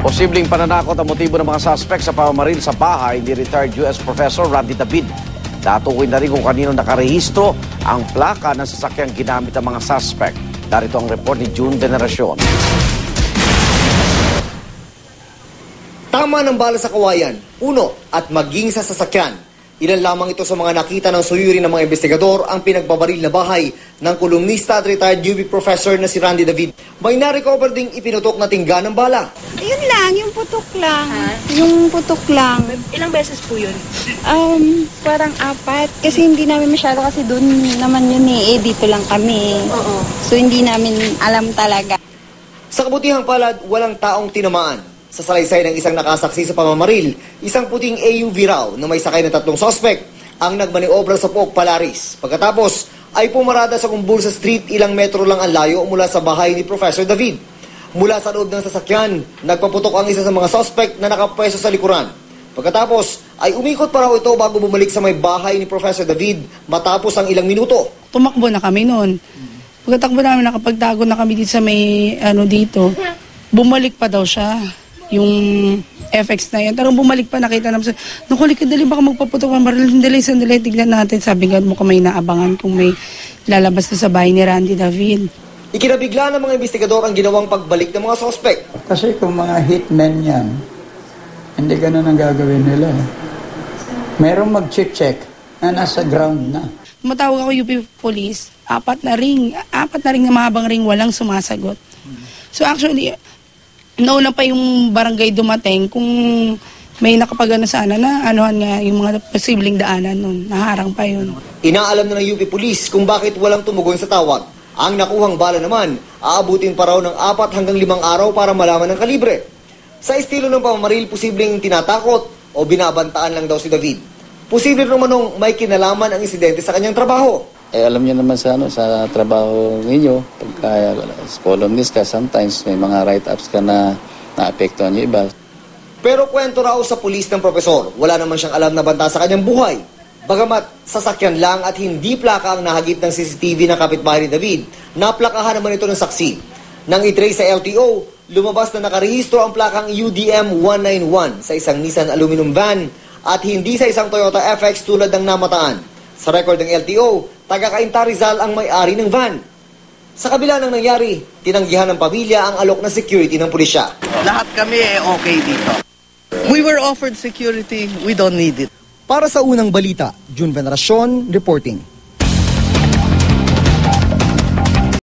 Posibleng pananakot ang motibo ng mga suspect sa pamamaril sa bahay ni retired US Professor Randy David. Natukoy na rin kung kanino nakarehistro ang plaka ng sasakyang ginamit ng mga suspect. Darito ang report ni June Veneracion. Tama ng bala sa kawayan, puno at maging sa sasakyan. Ilan lamang ito sa mga nakita ng suyuri ng mga investigador ang pinagbabaril na bahay ng kolumnista at retired UP professor na si Randy David. May na-recover ding ipinutok na tingga ng bala. Yun lang, yung putok lang. Yung putok lang. Ilang beses po yun? Parang 4. Kasi hindi namin masyado kasi doon naman yun dito lang kami. Oo. So hindi namin alam talaga. Sa kabutihang palad, walang taong tinamaan. Sa salaysay ng isang nakasaksi sa pamamaril, isang puting AUV raw na may sakay ng 3 sospek ang nagmaniobra sa Pook, Palaris. Pagkatapos ay pumarada sa Kumbulsa Street, ilang metro lang ang layo mula sa bahay ni Professor David. Mula sa loob ng sasakyan, nagpaputok ang isa sa mga sospek na nakapwesto sa likuran. Pagkatapos ay umikot pa raw ito bago bumalik sa may bahay ni Professor David matapos ang ilang minuto. Tumakbo na kami noon. Pagkatakbo namin, nakapagtago na kami dito sa may dito. Bumalik pa daw siya. Yung FX na yan. Tarong bumalik pa, nakita naman sa, nakulik ka, dali baka magpaputok ang baril. Sandali, tignan natin. Sabi nga mo kung may naabangan, kung may lalabas na sa bahay ni Randy David. Ikinabigla ng mga investigador ang ginawang pagbalik ng mga sospek. Kasi kung mga hitmen yan, hindi ganun ang gagawin nila. Merong mag-check na nasa ground na. Matawag ako UP Police, 4 na ring na mahabang ring, walang sumasagot. So actually, nauna pa yung barangay dumating kung may nakapagano sana na anuhan nga yung mga posibleng daanan nun. Naharang pa yun. Inaalam na ng UP Police kung bakit walang tumugon sa tawag. Ang nakuhang bala naman, aabutin pa raw ng 4 hanggang 5 araw para malaman ng kalibre. Sa estilo ng pamamaril, posibleng tinatakot o binabantaan lang daw si David. Posible naman may kinalaman ang insidente sa kanyang trabaho. Alam niyo naman sa trabaho ninyo, pagka columnist ka, sometimes may mga write-ups ka na naapektuhan yung iba. Pero kwento raw sa pulis ng profesor, wala naman siyang alam na banta sa kanyang buhay. Bagamat sasakyan lang at hindi plaka ang nahagip ng CCTV ng kapitbahay ni David, naplakahan naman ito ng saksi. Nang itrace sa LTO, lumabas na nakarehistro ang plakang UDM 191 sa isang Nissan aluminum van at hindi sa isang Toyota FX tulad ng namataan. Sa record ng LTO, taga-Cainta Rizal ang may-ari ng van. Sa kabila ng nangyari, tinanggihan ng pamilya ang alok na security ng pulisya. Lahat kami okay dito. We were offered security, we don't need it. Para sa unang balita, June Veneracion reporting.